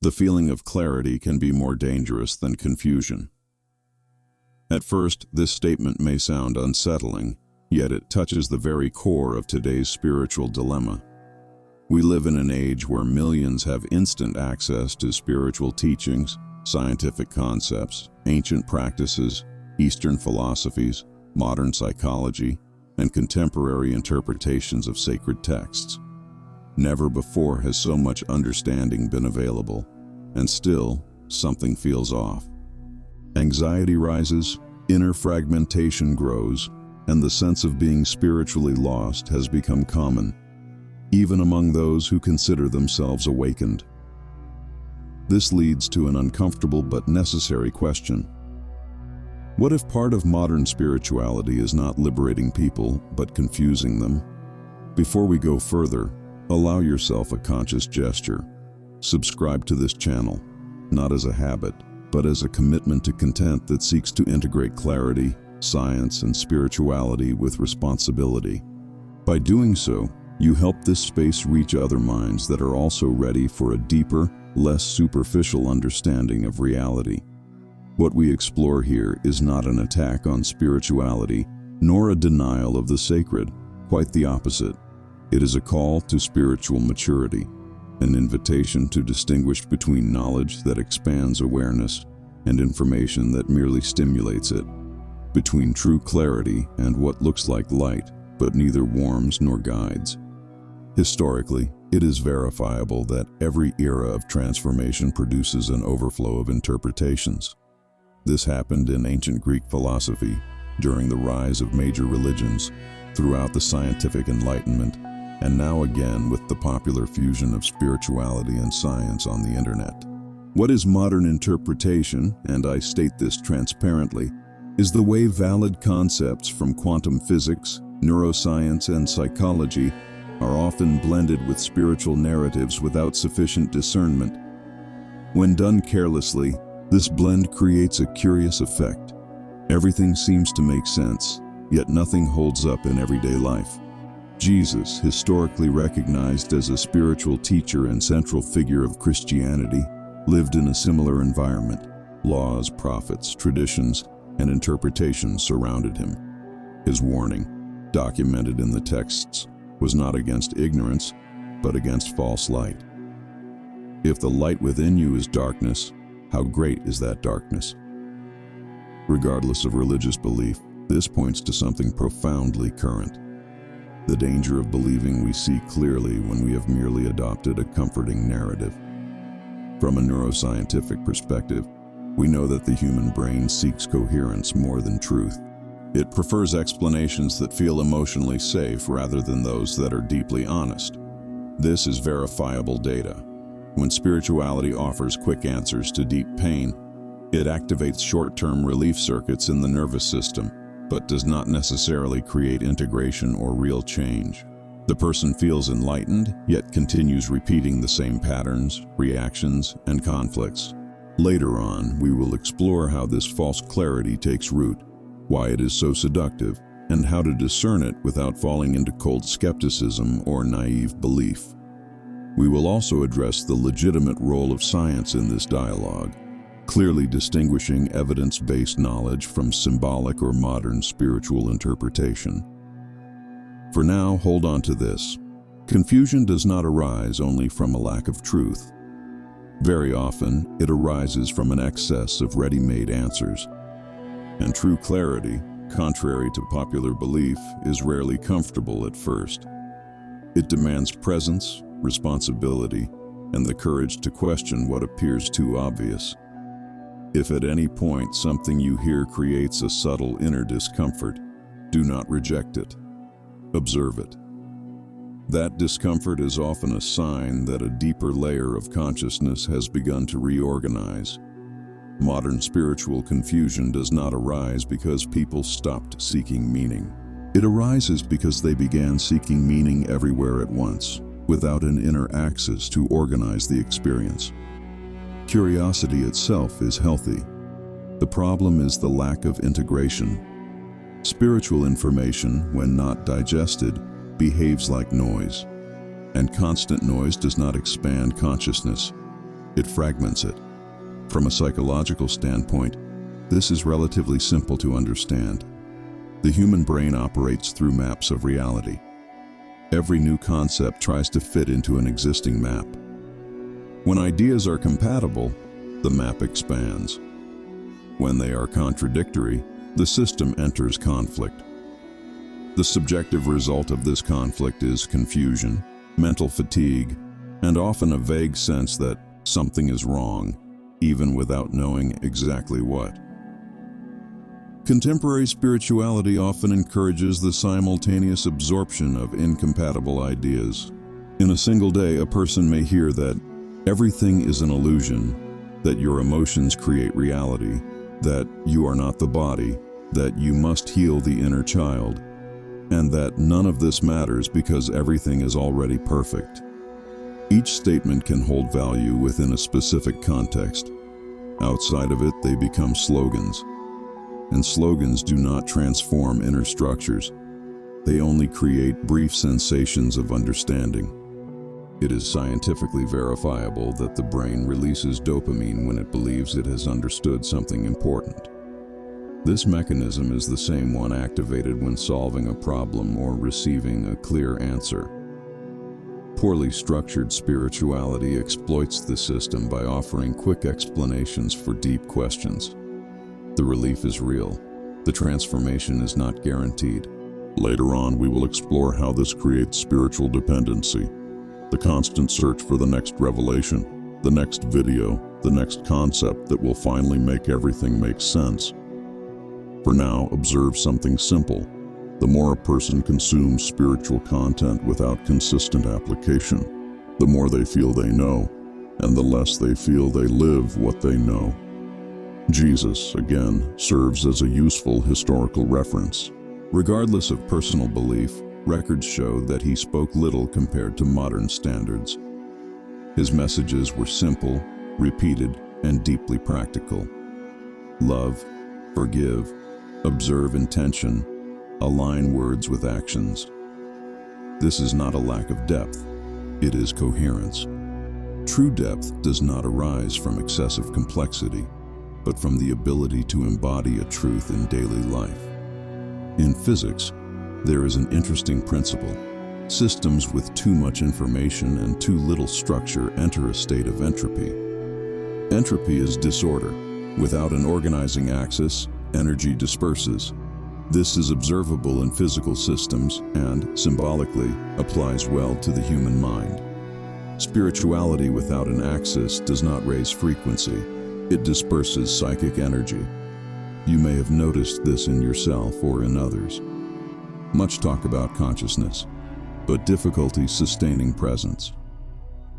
The feeling of clarity can be more dangerous than confusion. At first, this statement may sound unsettling, yet it touches the very core of today's spiritual dilemma. We live in an age where millions have instant access to spiritual teachings, scientific concepts, ancient practices, Eastern philosophies, modern psychology, and contemporary interpretations of sacred texts. Never before has so much understanding been available, and still, something feels off. Anxiety rises, inner fragmentation grows, and the sense of being spiritually lost has become common, even among those who consider themselves awakened. This leads to an uncomfortable but necessary question. What if part of modern spirituality is not liberating people, but confusing them? Before we go further, allow yourself a conscious gesture. Subscribe to this channel, not as a habit, but as a commitment to content that seeks to integrate clarity, science, and spirituality with responsibility. By doing so, you help this space reach other minds that are also ready for a deeper, less superficial understanding of reality. What we explore here is not an attack on spirituality, nor a denial of the sacred, quite the opposite. It is a call to spiritual maturity, an invitation to distinguish between knowledge that expands awareness and information that merely stimulates it, between true clarity and what looks like light, but neither warms nor guides. Historically, it is verifiable that every era of transformation produces an overflow of interpretations. This happened in ancient Greek philosophy, during the rise of major religions, throughout the scientific Enlightenment, and now again with the popular fusion of spirituality and science on the internet. What is modern interpretation, and I state this transparently, is the way valid concepts from quantum physics, neuroscience, and psychology are often blended with spiritual narratives without sufficient discernment. When done carelessly, this blend creates a curious effect. Everything seems to make sense, yet nothing holds up in everyday life. Jesus, historically recognized as a spiritual teacher and central figure of Christianity, lived in a similar environment. Laws, prophets, traditions, and interpretations surrounded him. His warning, documented in the texts, was not against ignorance, but against false light. If the light within you is darkness, how great is that darkness? Regardless of religious belief, this points to something profoundly current. The danger of believing we see clearly when we have merely adopted a comforting narrative. From a neuroscientific perspective, we know that the human brain seeks coherence more than truth. It prefers explanations that feel emotionally safe rather than those that are deeply honest. This is verifiable data. When spirituality offers quick answers to deep pain, it activates short-term relief circuits in the nervous system, but does not necessarily create integration or real change. The person feels enlightened, yet continues repeating the same patterns, reactions, and conflicts. Later on, we will explore how this false clarity takes root, why it is so seductive, and how to discern it without falling into cold skepticism or naive belief. We will also address the legitimate role of science in this dialogue, clearly distinguishing evidence-based knowledge from symbolic or modern spiritual interpretation. For now, hold on to this. Confusion does not arise only from a lack of truth. Very often, it arises from an excess of ready-made answers. And true clarity, contrary to popular belief, is rarely comfortable at first. It demands presence, responsibility, and the courage to question what appears too obvious. If at any point something you hear creates a subtle inner discomfort, do not reject it. Observe it. That discomfort is often a sign that a deeper layer of consciousness has begun to reorganize. Modern spiritual confusion does not arise because people stopped seeking meaning. It arises because they began seeking meaning everywhere at once, without an inner axis to organize the experience. Curiosity itself is healthy. The problem is the lack of integration. Spiritual information, when not digested, behaves like noise, and constant noise does not expand consciousness. it fragments it. From a psychological standpoint, this is relatively simple to understand. The human brain operates through maps of reality. Every new concept tries to fit into an existing map. When ideas are compatible, the map expands. When they are contradictory, the system enters conflict. The subjective result of this conflict is confusion, mental fatigue, and often a vague sense that something is wrong, even without knowing exactly what. Contemporary spirituality often encourages the simultaneous absorption of incompatible ideas. In a single day, a person may hear that everything is an illusion, that your emotions create reality, that you are not the body, that you must heal the inner child, and that none of this matters because everything is already perfect. Each statement can hold value within a specific context. Outside of it, they become slogans. And slogans do not transform inner structures. They only create brief sensations of understanding. It is scientifically verifiable that the brain releases dopamine when it believes it has understood something important. This mechanism is the same one activated when solving a problem or receiving a clear answer. Poorly structured spirituality exploits the system by offering quick explanations for deep questions. The relief is real. The transformation is not guaranteed. Later on, we will explore how this creates spiritual dependency, the constant search for the next revelation, the next video, the next concept that will finally make everything make sense. For now, observe something simple. The more a person consumes spiritual content without consistent application, the more they feel they know, and the less they feel they live what they know. Jesus, again, serves as a useful historical reference. Regardless of personal belief, records show that he spoke little compared to modern standards. His messages were simple, repeated, and deeply practical. Love, forgive, observe intention, align words with actions. This is not a lack of depth, it is coherence. True depth does not arise from excessive complexity, but from the ability to embody a truth in daily life. In physics, there is an interesting principle. Systems with too much information and too little structure enter a state of entropy. Entropy is disorder. Without an organizing axis, energy disperses. This is observable in physical systems and, symbolically, applies well to the human mind. Spirituality without an axis does not raise frequency. It disperses psychic energy. You may have noticed this in yourself or in others. Much talk about consciousness, but difficulty sustaining presence.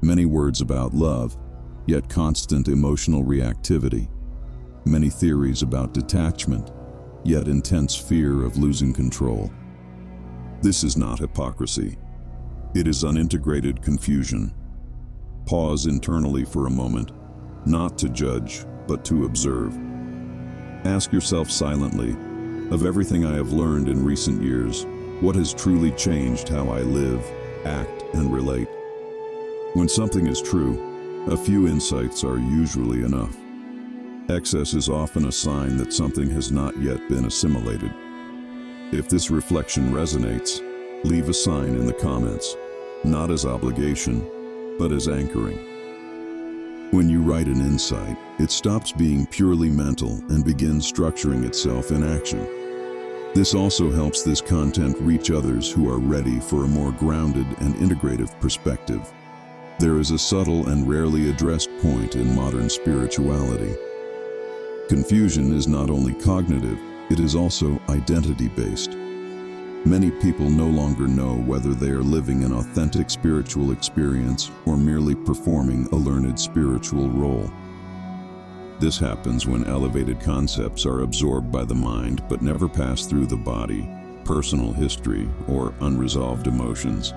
Many words about love, yet constant emotional reactivity. Many theories about detachment, yet intense fear of losing control. This is not hypocrisy. It is unintegrated confusion. Pause internally for a moment, not to judge, but to observe. Ask yourself silently, of everything I have learned in recent years, what has truly changed how I live, act, and relate? When something is true, a few insights are usually enough. Excess is often a sign that something has not yet been assimilated. If this reflection resonates, leave a sign in the comments, not as obligation, but as anchoring. When you write an insight, it stops being purely mental and begins structuring itself in action. This also helps this content reach others who are ready for a more grounded and integrative perspective. There is a subtle and rarely addressed point in modern spirituality. Confusion is not only cognitive, it is also identity-based. Many people no longer know whether they are living an authentic spiritual experience or merely performing a learned spiritual role. This happens when elevated concepts are absorbed by the mind but never pass through the body, personal history, or unresolved emotions.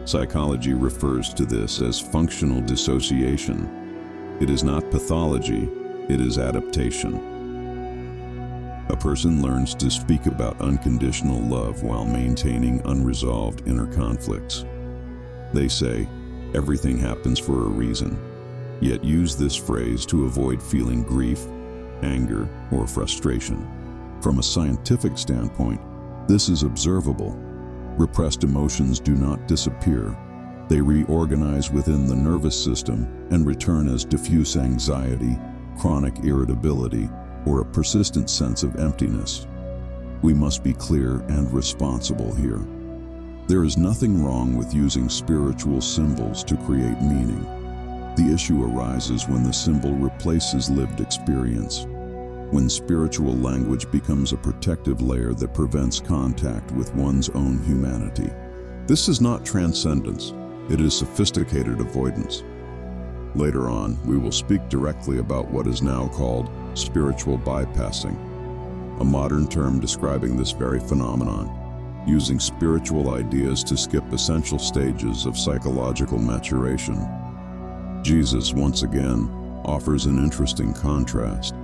Psychology refers to this as functional dissociation. It is not pathology, it is adaptation. A person learns to speak about unconditional love while maintaining unresolved inner conflicts. They say, everything happens for a reason. yet use this phrase to avoid feeling grief, anger, or frustration. From a scientific standpoint, this is observable. Repressed emotions do not disappear. They reorganize within the nervous system and return as diffuse anxiety, chronic irritability, or a persistent sense of emptiness. We must be clear and responsible here. There is nothing wrong with using spiritual symbols to create meaning. The issue arises when the symbol replaces lived experience, when spiritual language becomes a protective layer that prevents contact with one's own humanity. This is not transcendence, it is sophisticated avoidance. Later on, we will speak directly about what is now called spiritual bypassing, a modern term describing this very phenomenon, using spiritual ideas to skip essential stages of psychological maturation. Jesus, once again, offers an interesting contrast.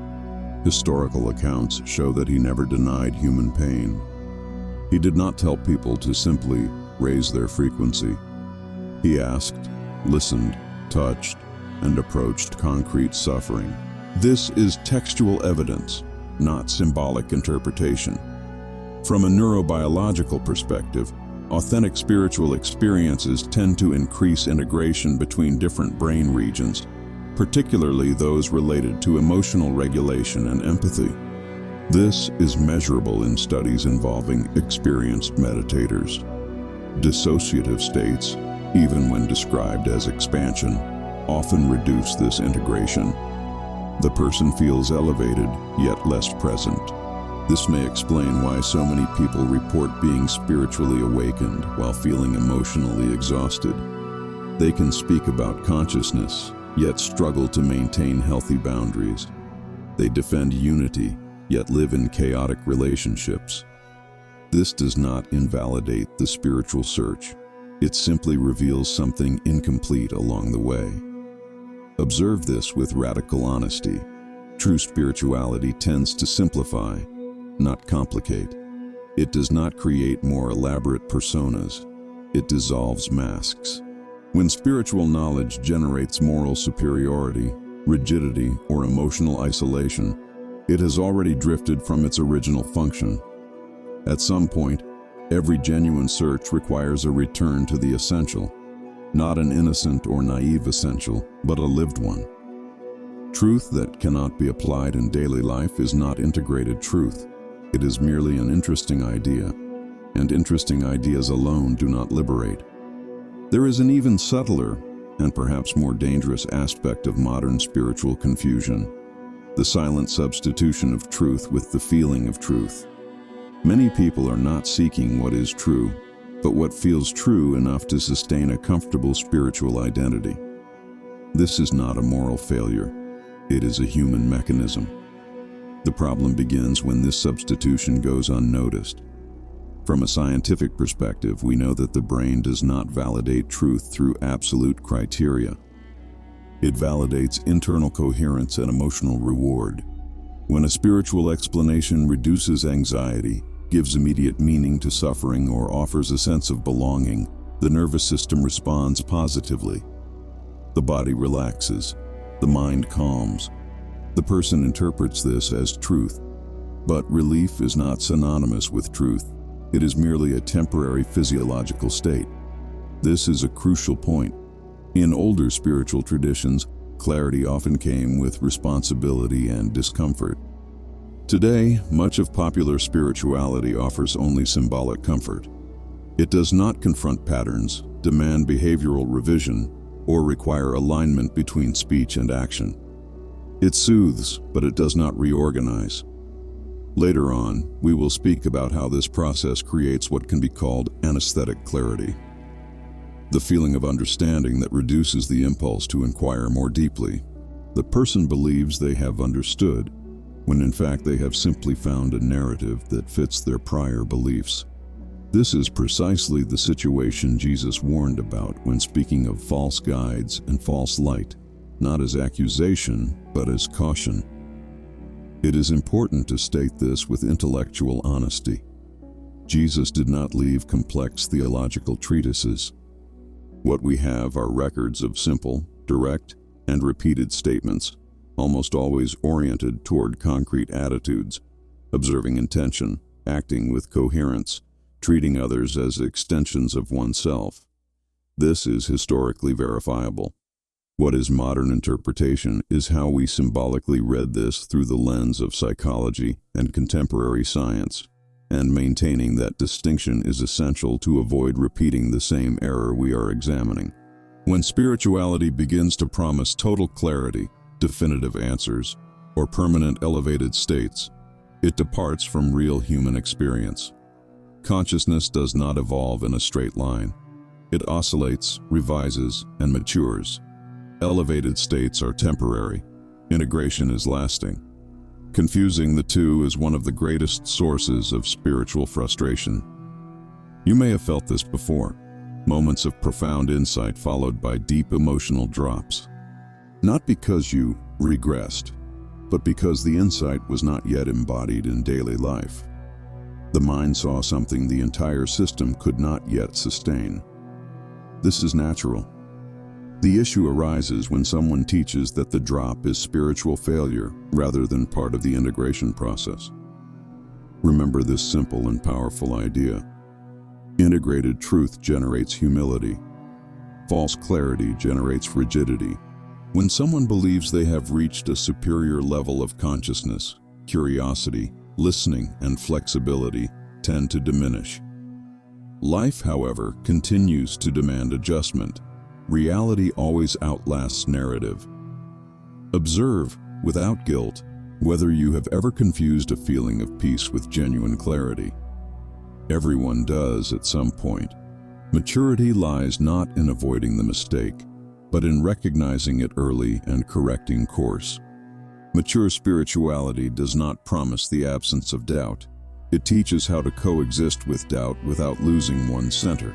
Historical accounts show that he never denied human pain. He did not tell people to simply raise their frequency. He asked, listened, touched, and approached concrete suffering. This is textual evidence, not symbolic interpretation. From a neurobiological perspective, authentic spiritual experiences tend to increase integration between different brain regions, particularly those related to emotional regulation and empathy. This is measurable in studies involving experienced meditators. Dissociative states, even when described as expansion, often reduce this integration. The person feels elevated, yet less present. This may explain why so many people report being spiritually awakened while feeling emotionally exhausted. They can speak about consciousness, yet struggle to maintain healthy boundaries. They defend unity, yet live in chaotic relationships. This does not invalidate the spiritual search. It simply reveals something incomplete along the way. Observe this with radical honesty. True spirituality tends to simplify, not complicate. It does not create more elaborate personas. It dissolves masks. When spiritual knowledge generates moral superiority, rigidity, or emotional isolation, it has already drifted from its original function. At some point, every genuine search requires a return to the essential, not an innocent or naive essential, but a lived one. Truth that cannot be applied in daily life is not integrated truth. It is merely an interesting idea, and interesting ideas alone do not liberate. There is an even subtler, and perhaps more dangerous aspect of modern spiritual confusion: the silent substitution of truth with the feeling of truth. Many people are not seeking what is true, but what feels true enough to sustain a comfortable spiritual identity. This is not a moral failure. It is a human mechanism. The problem begins when this substitution goes unnoticed. From a scientific perspective, we know that the brain does not validate truth through absolute criteria. It validates internal coherence and emotional reward. When a spiritual explanation reduces anxiety, gives immediate meaning to suffering, or offers a sense of belonging, the nervous system responds positively. The body relaxes, the mind calms. The person interprets this as truth. But relief is not synonymous with truth. It is merely a temporary physiological state. This is a crucial point. In older spiritual traditions, clarity often came with responsibility and discomfort. Today, much of popular spirituality offers only symbolic comfort. It does not confront patterns, demand behavioral revision, or require alignment between speech and action. It soothes, but it does not reorganize. Later on, we will speak about how this process creates what can be called anesthetic clarity, the feeling of understanding that reduces the impulse to inquire more deeply. The person believes they have understood, when in fact they have simply found a narrative that fits their prior beliefs. This is precisely the situation Jesus warned about when speaking of false guides and false light, not as accusation, but as caution. It is important to state this with intellectual honesty. Jesus did not leave complex theological treatises. What we have are records of simple, direct, and repeated statements, almost always oriented toward concrete attitudes, observing intention, acting with coherence, treating others as extensions of oneself. This is historically verifiable. What is modern interpretation is how we symbolically read this through the lens of psychology and contemporary science, and maintaining that distinction is essential to avoid repeating the same error we are examining. When spirituality begins to promise total clarity, definitive answers, or permanent elevated states, it departs from real human experience. Consciousness does not evolve in a straight line. It oscillates, revises, and matures. Elevated states are temporary. Integration is lasting. Confusing the two is one of the greatest sources of spiritual frustration. You may have felt this before. Moments of profound insight followed by deep emotional drops. Not because you regressed, but because the insight was not yet embodied in daily life. The mind saw something the entire system could not yet sustain. This is natural. The issue arises when someone teaches that the drop is spiritual failure rather than part of the integration process. Remember this simple and powerful idea. Integrated truth generates humility. False clarity generates rigidity. When someone believes they have reached a superior level of consciousness, curiosity, listening, and flexibility tend to diminish. Life, however, continues to demand adjustment. Reality always outlasts narrative. Observe, without guilt, whether you have ever confused a feeling of peace with genuine clarity. Everyone does at some point. Maturity lies not in avoiding the mistake, but in recognizing it early and correcting course. Mature spirituality does not promise the absence of doubt. It teaches how to coexist with doubt without losing one's center.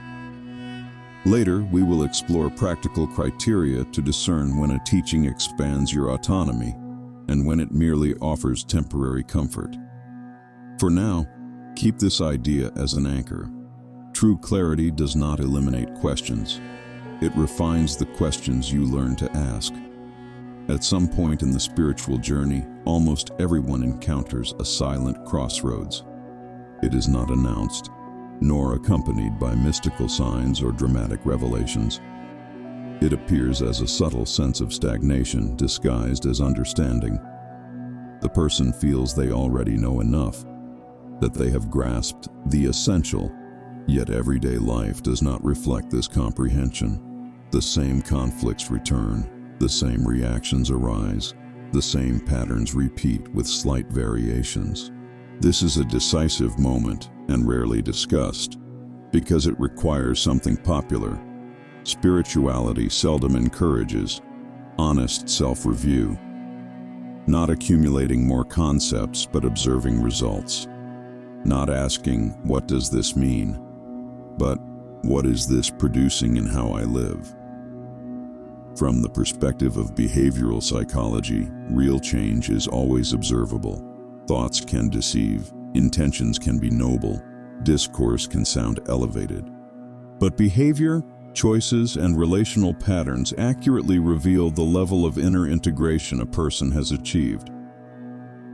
Later, we will explore practical criteria to discern when a teaching expands your autonomy and when it merely offers temporary comfort. For now, keep this idea as an anchor. True clarity does not eliminate questions. It refines the questions you learn to ask. At some point in the spiritual journey, almost everyone encounters a silent crossroads. It is not announced, nor accompanied by mystical signs or dramatic revelations. It appears as a subtle sense of stagnation disguised as understanding. The person feels they already know enough, that they have grasped the essential, yet everyday life does not reflect this comprehension. The same conflicts return, the same reactions arise, the same patterns repeat with slight variations. This is a decisive moment and rarely discussed because it requires something popular. Spirituality seldom encourages honest self-review, not accumulating more concepts but observing results, not asking, "What does this mean?" but "What is this producing in how I live?" From the perspective of behavioral psychology, real change is always observable. Thoughts can deceive, intentions can be noble, discourse can sound elevated. But behavior, choices, and relational patterns accurately reveal the level of inner integration a person has achieved.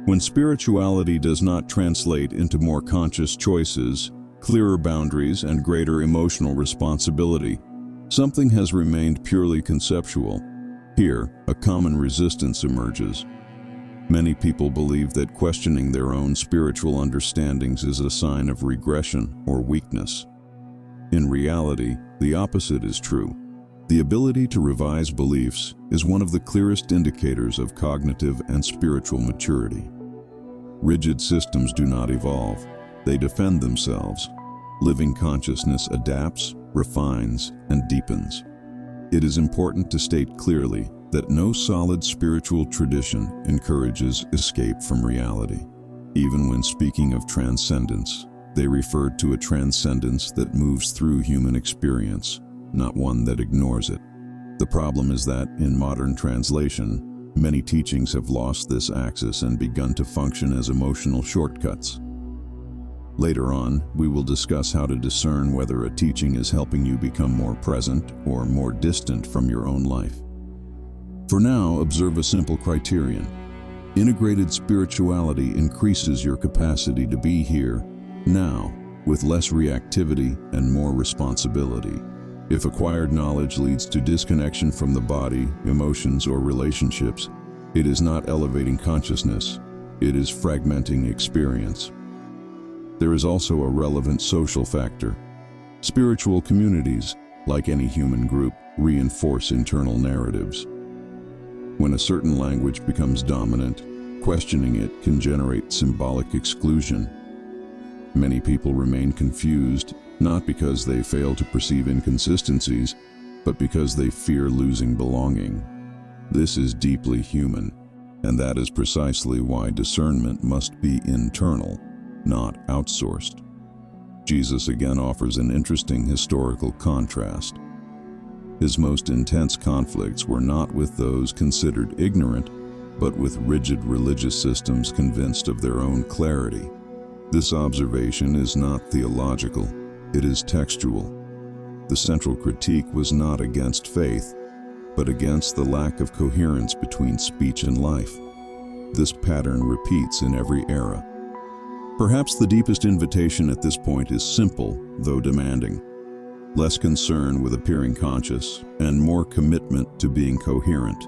When spirituality does not translate into more conscious choices, clearer boundaries, and greater emotional responsibility, something has remained purely conceptual. Here, a common resistance emerges. Many people believe that questioning their own spiritual understandings is a sign of regression or weakness. In reality, the opposite is true. The ability to revise beliefs is one of the clearest indicators of cognitive and spiritual maturity. Rigid systems do not evolve, they defend themselves. Living consciousness adapts, refines, and deepens. It is important to state clearly that no solid spiritual tradition encourages escape from reality. Even when speaking of transcendence, they refer to a transcendence that moves through human experience, not one that ignores it. The problem is that, in modern translation, many teachings have lost this axis and begun to function as emotional shortcuts. Later on, we will discuss how to discern whether a teaching is helping you become more present or more distant from your own life. For now, observe a simple criterion. Integrated spirituality increases your capacity to be here, now, with less reactivity and more responsibility. If acquired knowledge leads to disconnection from the body, emotions, or relationships, it is not elevating consciousness, it is fragmenting experience. There is also a relevant social factor. Spiritual communities, like any human group, reinforce internal narratives. When a certain language becomes dominant, questioning it can generate symbolic exclusion. Many people remain confused, not because they fail to perceive inconsistencies, but because they fear losing belonging. This is deeply human, and that is precisely why discernment must be internal, not outsourced. Jesus again offers an interesting historical contrast. His most intense conflicts were not with those considered ignorant, but with rigid religious systems convinced of their own clarity. This observation is not theological, it is textual. The central critique was not against faith, but against the lack of coherence between speech and life. This pattern repeats in every era. Perhaps the deepest invitation at this point is simple, though demanding. Less concern with appearing conscious, and more commitment to being coherent.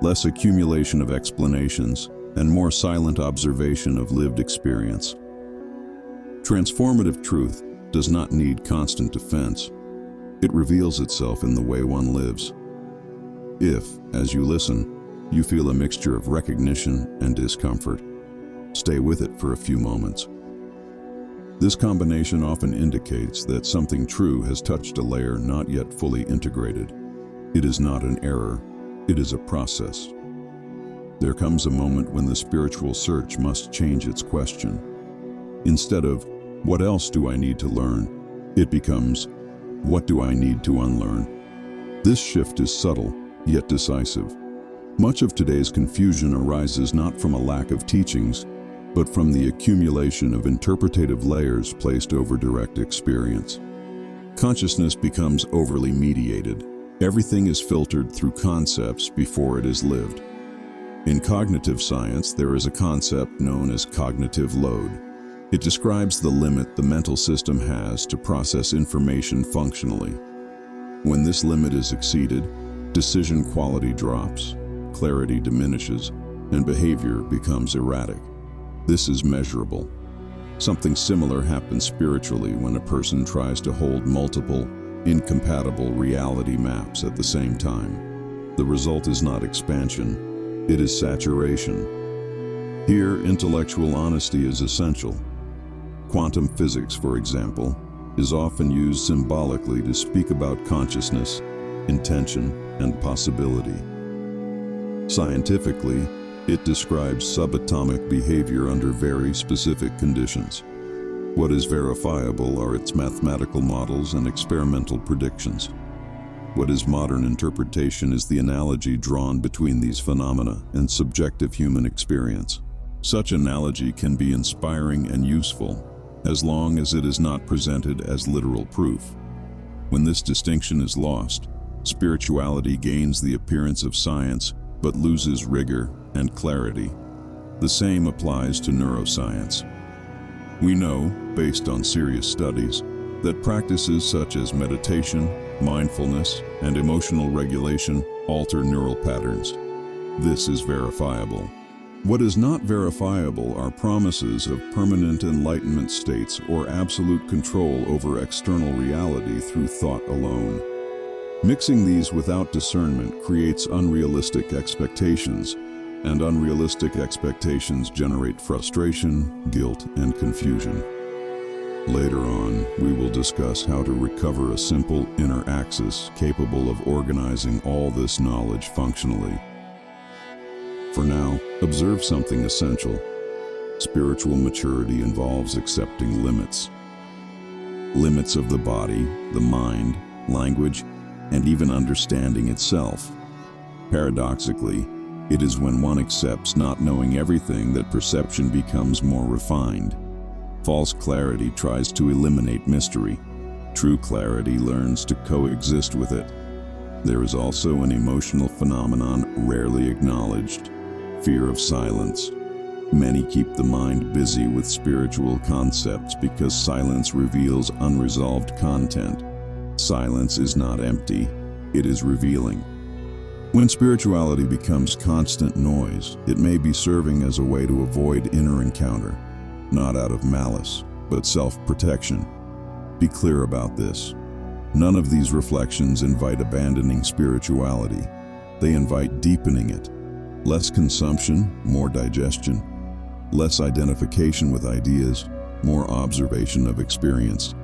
Less accumulation of explanations, and more silent observation of lived experience. Transformative truth does not need constant defense. It reveals itself in the way one lives. If, as you listen, you feel a mixture of recognition and discomfort, stay with it for a few moments. This combination often indicates that something true has touched a layer not yet fully integrated. It is not an error, it is a process. There comes a moment when the spiritual search must change its question. Instead of, "What else do I need to learn?" it becomes, "What do I need to unlearn?" This shift is subtle, yet decisive. Much of today's confusion arises not from a lack of teachings, but from the accumulation of interpretative layers placed over direct experience. Consciousness becomes overly mediated. Everything is filtered through concepts before it is lived. In cognitive science, there is a concept known as cognitive load. It describes the limit the mental system has to process information functionally. When this limit is exceeded, decision quality drops, clarity diminishes, and behavior becomes erratic. This is measurable. Something similar happens spiritually when a person tries to hold multiple, incompatible reality maps at the same time. The result is not expansion, it is saturation. Here, intellectual honesty is essential. Quantum physics, for example, is often used symbolically to speak about consciousness, intention, and possibility. Scientifically, it describes subatomic behavior under very specific conditions. What is verifiable are its mathematical models and experimental predictions. What is modern interpretation is the analogy drawn between these phenomena and subjective human experience. Such analogy can be inspiring and useful, as long as it is not presented as literal proof. When this distinction is lost, spirituality gains the appearance of science, but loses rigor and clarity. The same applies to neuroscience. We know, based on serious studies, that practices such as meditation, mindfulness, and emotional regulation alter neural patterns. This is verifiable. What is not verifiable are promises of permanent enlightenment states or absolute control over external reality through thought alone. Mixing these without discernment creates unrealistic expectations, and unrealistic expectations generate frustration, guilt, and confusion. Later on, we will discuss how to recover a simple inner axis capable of organizing all this knowledge functionally. For now, observe something essential. Spiritual maturity involves accepting limits. Limits of the body, the mind, language, and even understanding itself. Paradoxically, it is when one accepts not knowing everything that perception becomes more refined. False clarity tries to eliminate mystery. True clarity learns to coexist with it. There is also an emotional phenomenon rarely acknowledged: fear of silence. Many keep the mind busy with spiritual concepts because silence reveals unresolved content. Silence is not empty, it is revealing. When spirituality becomes constant noise, it may be serving as a way to avoid inner encounter, not out of malice, but self-protection. Be clear about this. None of these reflections invite abandoning spirituality. They invite deepening it. Less consumption, more digestion. Less identification with ideas, more observation of experience.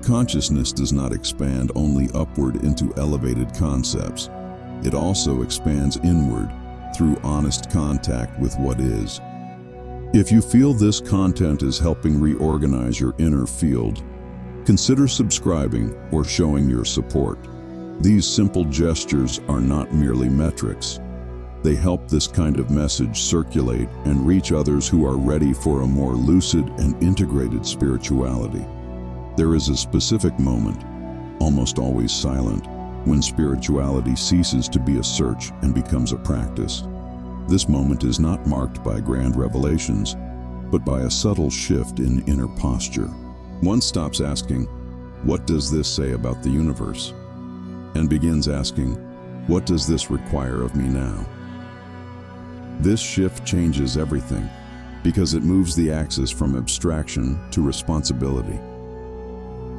Consciousness does not expand only upward into elevated concepts. It also expands inward through honest contact with what is. If you feel this content is helping reorganize your inner field, consider subscribing or showing your support. These simple gestures are not merely metrics. They help this kind of message circulate and reach others who are ready for a more lucid and integrated spirituality. There is a specific moment, almost always silent, when spirituality ceases to be a search and becomes a practice. This moment is not marked by grand revelations, but by a subtle shift in inner posture. One stops asking, "What does this say about the universe?" and begins asking, "What does this require of me now?" This shift changes everything because it moves the axis from abstraction to responsibility.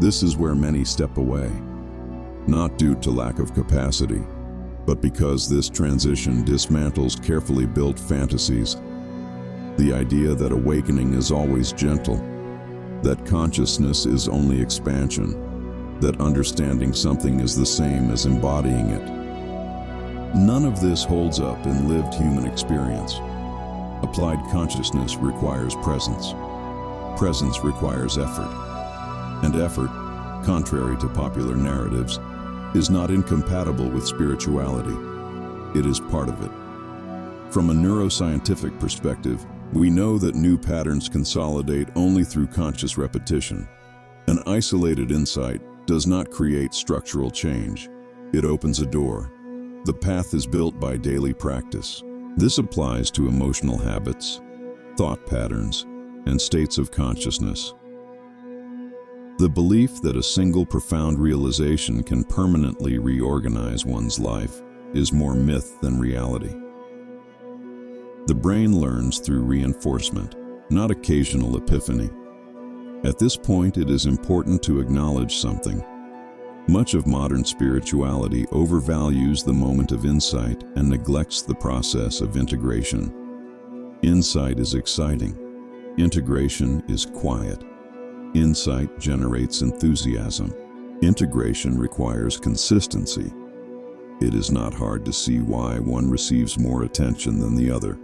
This is where many step away, not due to lack of capacity, but because this transition dismantles carefully built fantasies. The idea that awakening is always gentle, that consciousness is only expansion, that understanding something is the same as embodying it. None of this holds up in lived human experience. Applied consciousness requires presence. Presence requires effort. And effort, contrary to popular narratives, is not incompatible with spirituality. It is part of it. From a neuroscientific perspective, we know that new patterns consolidate only through conscious repetition. An isolated insight does not create structural change. It opens a door. The path is built by daily practice. This applies to emotional habits, thought patterns, and states of consciousness. The belief that a single profound realization can permanently reorganize one's life is more myth than reality. The brain learns through reinforcement, not occasional epiphany. At this point, it is important to acknowledge something. Much of modern spirituality overvalues the moment of insight and neglects the process of integration. Insight is exciting. Integration is quiet. Insight generates enthusiasm. Integration requires consistency. It is not hard to see why one receives more attention than the other.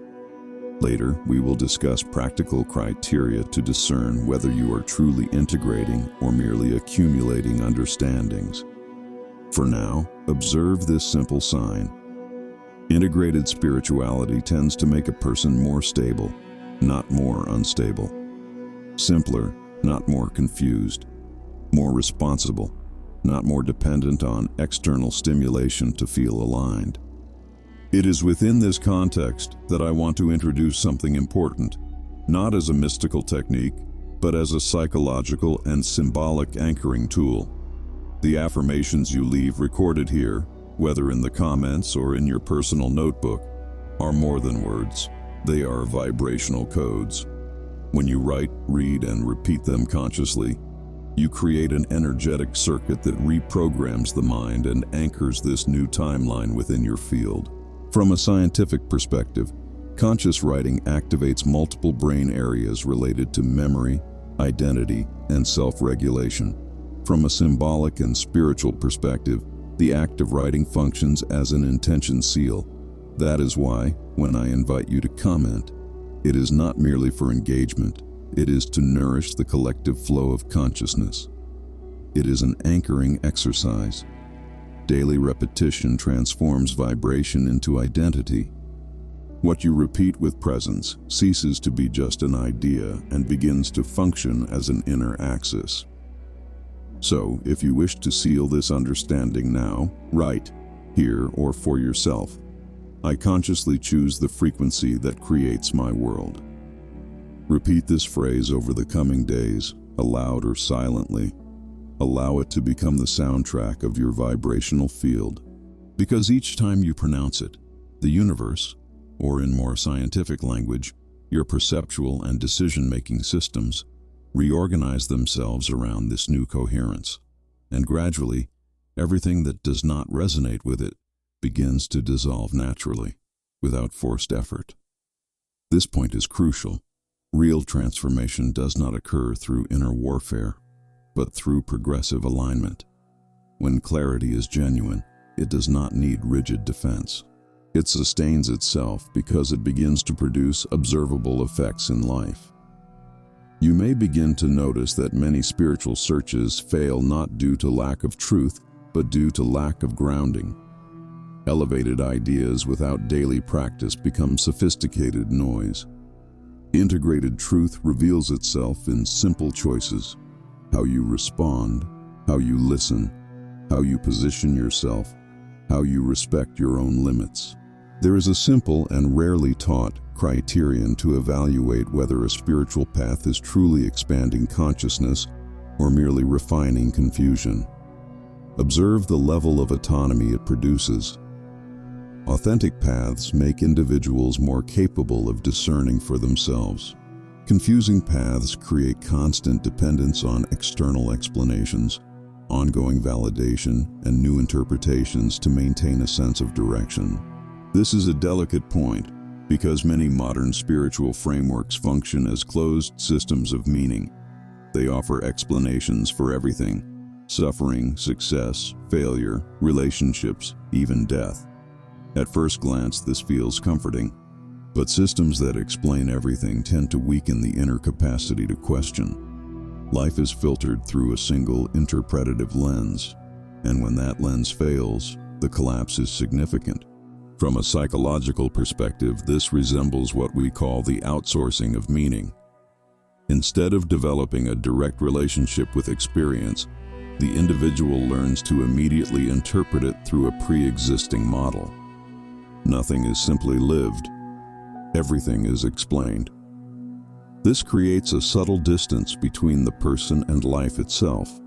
Later, we will discuss practical criteria to discern whether you are truly integrating or merely accumulating understandings. For now, observe this simple sign. Integrated spirituality tends to make a person more stable, not more unstable. Simpler, not more confused. More responsible, not more dependent on external stimulation to feel aligned. It is within this context that I want to introduce something important, not as a mystical technique, but as a psychological and symbolic anchoring tool. The affirmations you leave recorded here, whether in the comments or in your personal notebook, are more than words. They are vibrational codes. When you write, read, and repeat them consciously, you create an energetic circuit that reprograms the mind and anchors this new timeline within your field. From a scientific perspective, conscious writing activates multiple brain areas related to memory, identity, and self-regulation. From a symbolic and spiritual perspective, the act of writing functions as an intention seal. That is why, when I invite you to comment, it is not merely for engagement, it is to nourish the collective flow of consciousness. It is an anchoring exercise. Daily repetition transforms vibration into identity. What you repeat with presence ceases to be just an idea and begins to function as an inner axis. So, if you wish to seal this understanding now, write, here, or for yourself. I consciously choose the frequency that creates my world. Repeat this phrase over the coming days, aloud or silently. Allow it to become the soundtrack of your vibrational field. Because each time you pronounce it, the universe, or in more scientific language, your perceptual and decision-making systems, reorganize themselves around this new coherence. And gradually, everything that does not resonate with it begins to dissolve naturally, without forced effort. This point is crucial. Real transformation does not occur through inner warfare, but through progressive alignment. When clarity is genuine, it does not need rigid defense. It sustains itself because it begins to produce observable effects in life. You may begin to notice that many spiritual searches fail not due to lack of truth, but due to lack of grounding. Elevated ideas without daily practice become sophisticated noise. Integrated truth reveals itself in simple choices: how you respond, how you listen, how you position yourself, how you respect your own limits. There is a simple and rarely taught criterion to evaluate whether a spiritual path is truly expanding consciousness or merely refining confusion. Observe the level of autonomy it produces. Authentic paths make individuals more capable of discerning for themselves. Confusing paths create constant dependence on external explanations, ongoing validation, and new interpretations to maintain a sense of direction. This is a delicate point because many modern spiritual frameworks function as closed systems of meaning. They offer explanations for everything: suffering, success, failure, relationships, even death. At first glance, this feels comforting, but systems that explain everything tend to weaken the inner capacity to question. Life is filtered through a single interpretative lens, and when that lens fails, the collapse is significant. From a psychological perspective, this resembles what we call the outsourcing of meaning. Instead of developing a direct relationship with experience, the individual learns to immediately interpret it through a pre-existing model. Nothing is simply lived. Everything is explained. This creates a subtle distance between the person and life itself.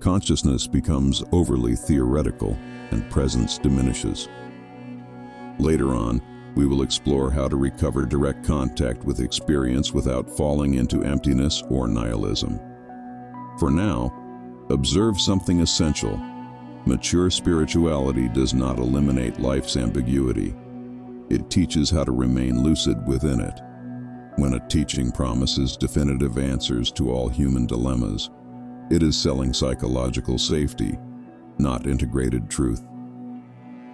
Consciousness becomes overly theoretical, and presence diminishes. Later on, we will explore how to recover direct contact with experience without falling into emptiness or nihilism. For now, observe something essential. Mature spirituality does not eliminate life's ambiguity. It teaches how to remain lucid within it. When a teaching promises definitive answers to all human dilemmas, it is selling psychological safety, not integrated truth.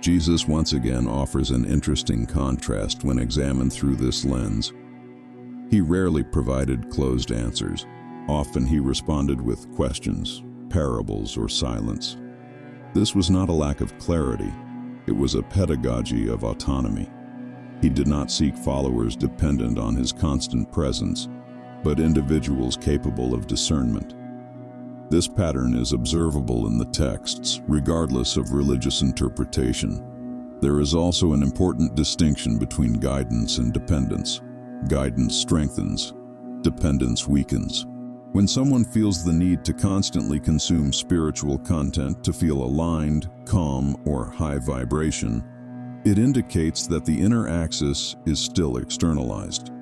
Jesus once again offers an interesting contrast when examined through this lens. He rarely provided closed answers. Often he responded with questions, parables, or silence. This was not a lack of clarity. It was a pedagogy of autonomy. He did not seek followers dependent on his constant presence, but individuals capable of discernment. This pattern is observable in the texts, regardless of religious interpretation. There is also an important distinction between guidance and dependence. Guidance strengthens, dependence weakens. When someone feels the need to constantly consume spiritual content to feel aligned, calm, or high vibration, it indicates that the inner axis is still externalized.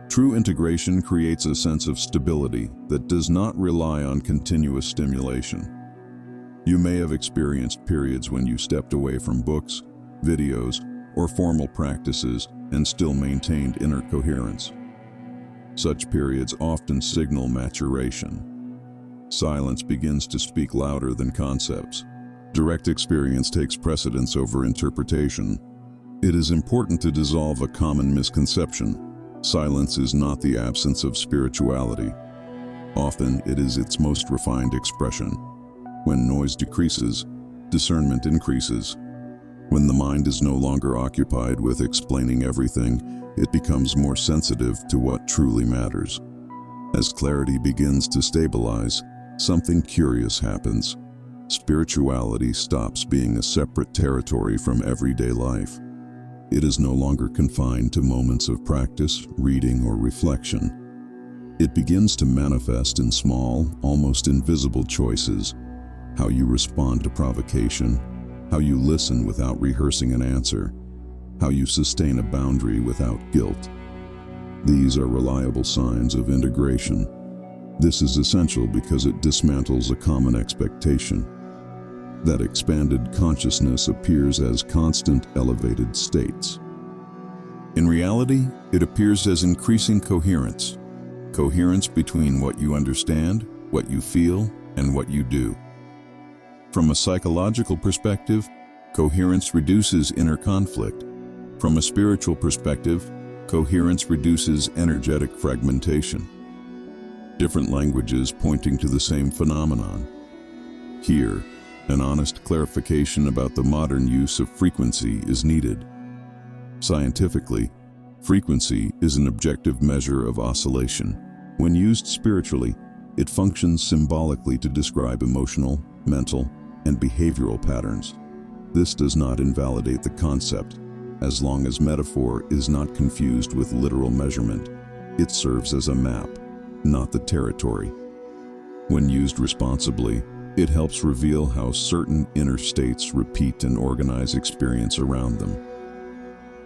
True integration creates a sense of stability that does not rely on continuous stimulation. You may have experienced periods when you stepped away from books, videos, or formal practices and still maintained inner coherence. Such periods often signal maturation. Silence begins to speak louder than concepts. Direct experience takes precedence over interpretation. It is important to dissolve a common misconception. Silence is not the absence of spirituality. Often it is its most refined expression. When noise decreases, discernment increases. When the mind is no longer occupied with explaining everything, it becomes more sensitive to what truly matters. As clarity begins to stabilize, something curious happens. Spirituality stops being a separate territory from everyday life. It is no longer confined to moments of practice, reading, or reflection. It begins to manifest in small, almost invisible choices: how you respond to provocation, how you listen without rehearsing an answer, how you sustain a boundary without guilt. These are reliable signs of integration. This is essential because it dismantles a common expectation that expanded consciousness appears as constant elevated states. In reality, it appears as increasing coherence. Coherence between what you understand, what you feel, and what you do. From a psychological perspective, coherence reduces inner conflict. From a spiritual perspective, coherence reduces energetic fragmentation. Different languages pointing to the same phenomenon. Here, an honest clarification about the modern use of frequency is needed. Scientifically, frequency is an objective measure of oscillation. When used spiritually, it functions symbolically to describe emotional, mental, and behavioral patterns. This does not invalidate the concept, as long as metaphor is not confused with literal measurement. It serves as a map, not the territory. When used responsibly, it helps reveal how certain inner states repeat and organize experience around them.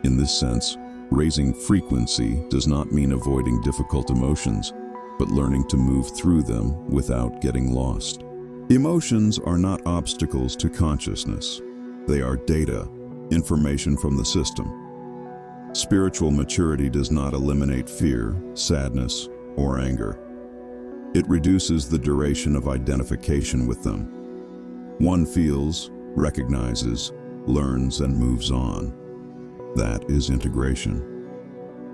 In this sense, raising frequency does not mean avoiding difficult emotions, but learning to move through them without getting lost. Emotions are not obstacles to consciousness. They are data, information from the system. Spiritual maturity does not eliminate fear, sadness, or anger. It reduces the duration of identification with them. One feels, recognizes, learns, and moves on. That is integration.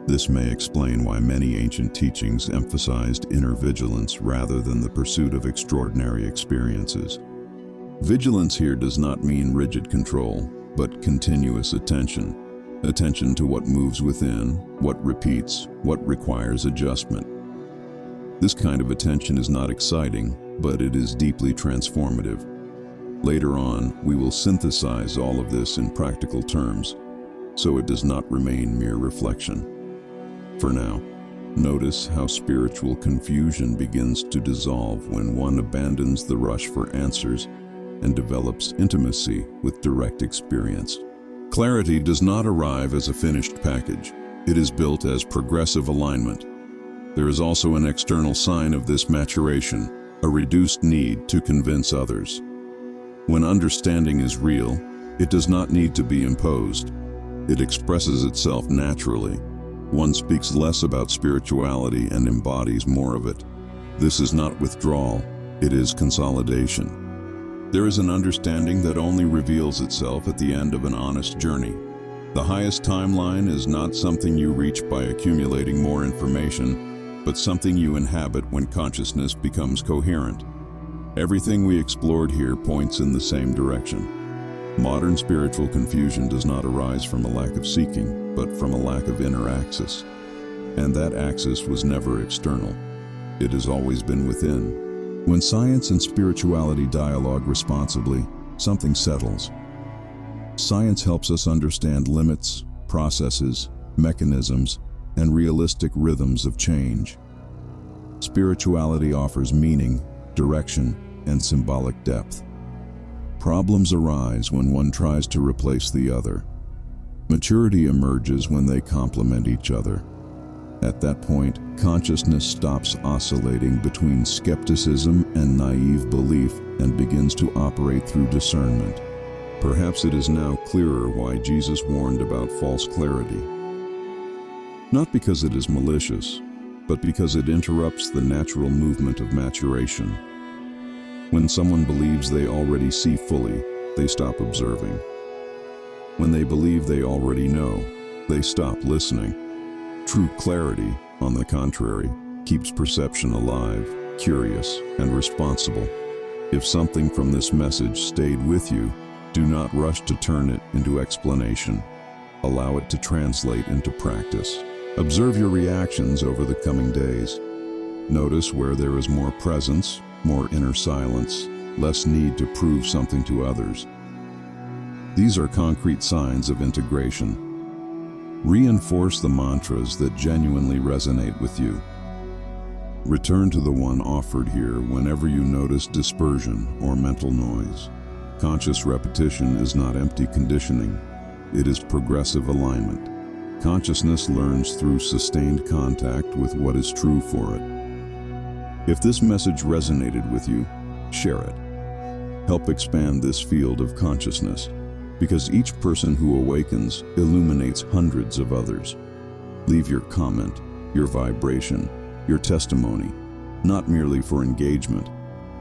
This may explain why many ancient teachings emphasized inner vigilance rather than the pursuit of extraordinary experiences. Vigilance here does not mean rigid control, but continuous attention. Attention to what moves within, what repeats, what requires adjustment. This kind of attention is not exciting, but it is deeply transformative. Later on, we will synthesize all of this in practical terms, so it does not remain mere reflection. For now, notice how spiritual confusion begins to dissolve when one abandons the rush for answers and develops intimacy with direct experience. Clarity does not arrive as a finished package. It is built as progressive alignment. There is also an external sign of this maturation, a reduced need to convince others. When understanding is real, it does not need to be imposed. It expresses itself naturally. One speaks less about spirituality and embodies more of it. This is not withdrawal, it is consolidation. There is an understanding that only reveals itself at the end of an honest journey. The highest timeline is not something you reach by accumulating more information, but something you inhabit when consciousness becomes coherent. Everything we explored here points in the same direction. Modern spiritual confusion does not arise from a lack of seeking, but from a lack of inner axis. And that axis was never external. It has always been within. When science and spirituality dialogue responsibly, something settles. Science helps us understand limits, processes, mechanisms, and realistic rhythms of change. Spirituality offers meaning, direction, and symbolic depth. Problems arise when one tries to replace the other. Maturity emerges when they complement each other. At that point, consciousness stops oscillating between skepticism and naive belief and begins to operate through discernment. Perhaps it is now clearer why Jesus warned about false clarity. Not because it is malicious, but because it interrupts the natural movement of maturation. When someone believes they already see fully, they stop observing. When they believe they already know, they stop listening. True clarity, on the contrary, keeps perception alive, curious, and responsible. If something from this message stayed with you, do not rush to turn it into explanation. Allow it to translate into practice. Observe your reactions over the coming days. Notice where there is more presence, more inner silence, less need to prove something to others. These are concrete signs of integration. Reinforce the mantras that genuinely resonate with you. Return to the one offered here whenever you notice dispersion or mental noise. Conscious repetition is not empty conditioning. It is progressive alignment. Consciousness learns through sustained contact with what is true for it. If this message resonated with you, share it. Help expand this field of consciousness, because each person who awakens illuminates hundreds of others. Leave your comment, your vibration, your testimony, not merely for engagement,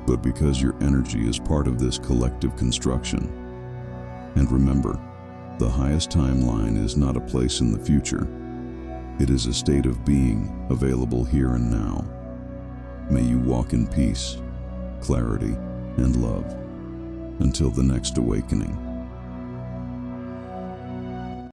but because your energy is part of this collective construction. And remember, the highest timeline is not a place in the future. It is a state of being available here and now. May you walk in peace, clarity, and love until the next awakening.